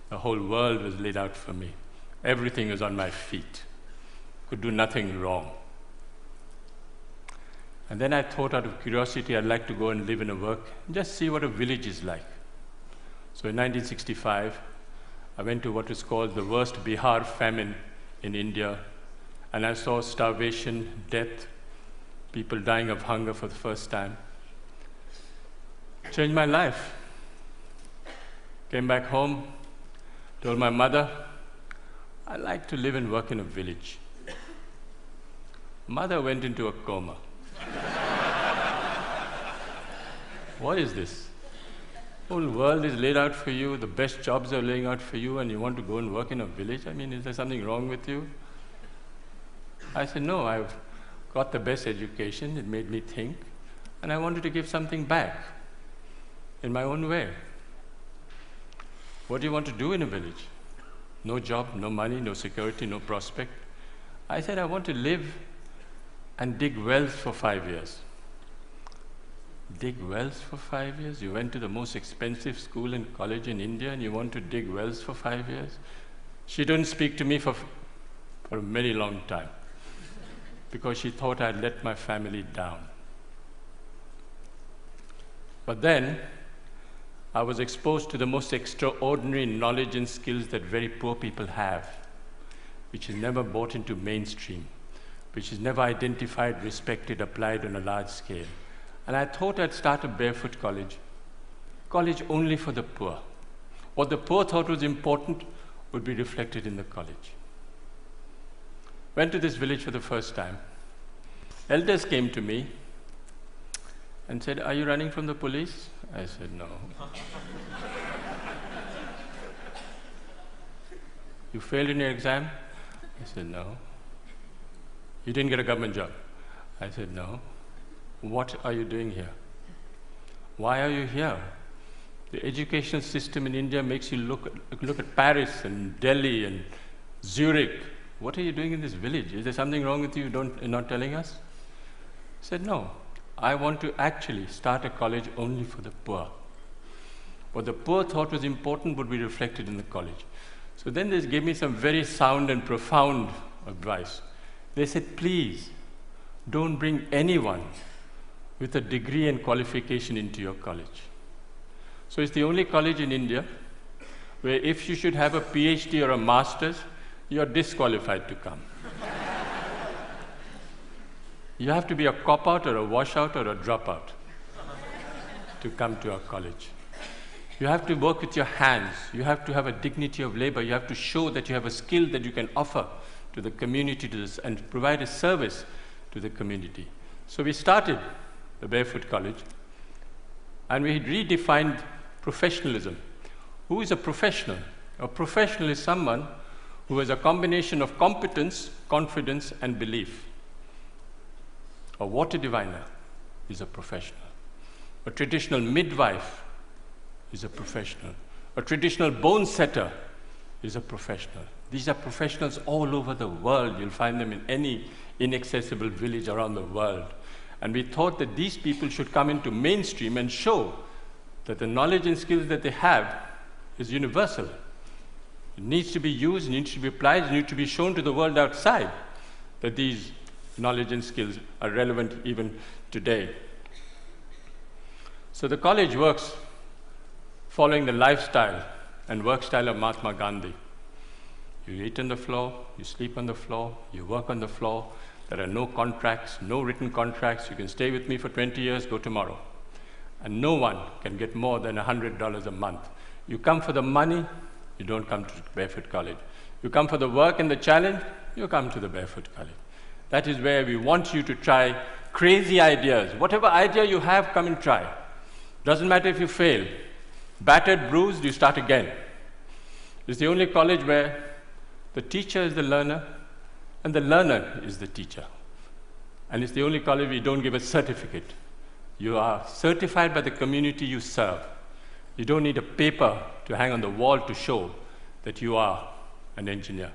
The whole world was laid out for me. Everything was on my feet. Could do nothing wrong. And then I thought, out of curiosity, I'd like to go and live and work, just see what a village is like. So in 1965, I went to what is called the worst Bihar famine in India, and I saw starvation, death, people dying of hunger for the first time. Changed my life. Came back home, told my mother, I'd like to live and work in a village. Mother went into a coma. What is this? The whole world is laid out for you, the best jobs are laying out for you, and you want to go and work in a village? I mean, is there something wrong with you? I said, no, I've got the best education, it made me think, and I wanted to give something back in my own way. What do you want to do in a village? No job, no money, no security, no prospect. I said, I want to live and dig wells for 5 years. Dig wells for 5 years? You went to the most expensive school and college in India and you want to dig wells for 5 years? She didn't speak to me for a very long time because she thought I'd let my family down. But then, I was exposed to the most extraordinary knowledge and skills that very poor people have, which is never brought into mainstream, which is never identified, respected, applied on a large scale. And I thought I'd start a Barefoot college only for the poor. What the poor thought was important would be reflected in the college. Went to this village for the first time. Elders came to me and said, are you running from the police? I said, no. You failed in your exam? I said, no. You didn't get a government job? I said, no. What are you doing here? Why are you here? The education system in India makes you look at Paris and Delhi and Zurich. What are you doing in this village? Is there something wrong with you you're not telling us? I said, no. I want to actually start a college only for the poor. What the poor thought was important would be reflected in the college. So then they gave me some very sound and profound advice. They said, please, don't bring anyone with a degree and qualification into your college. So it's the only college in India where if you should have a PhD or a master's, you're disqualified to come. You have to be a cop-out or a washout or a dropout to come to our college. You have to work with your hands. You have to have a dignity of labor. You have to show that you have a skill that you can offer to the community and provide a service to the community. So we started the Barefoot College, and we redefined professionalism. Who is a professional? A professional is someone who has a combination of competence, confidence, and belief. A water diviner is a professional. A traditional midwife is a professional. A traditional bone setter is a professional. These are professionals all over the world. You'll find them in any inaccessible village around the world. And we thought that these people should come into mainstream and show that the knowledge and skills that they have is universal. It needs to be used, it needs to be applied, it needs to be shown to the world outside that these knowledge and skills are relevant even today. So the college works following the lifestyle and work style of Mahatma Gandhi. You eat on the floor, you sleep on the floor, you work on the floor. There are no contracts, no written contracts. You can stay with me for 20 years, go tomorrow. And no one can get more than $100 a month. You come for the money, you don't come to Barefoot College. You come for the work and the challenge, you come to the Barefoot College. That is where we want you to try crazy ideas. Whatever idea you have, come and try. Doesn't matter if you fail. Battered, bruised, you start again. It's the only college where the teacher is the learner and the learner is the teacher. And it's the only college where you don't give a certificate. You are certified by the community you serve. You don't need a paper to hang on the wall to show that you are an engineer.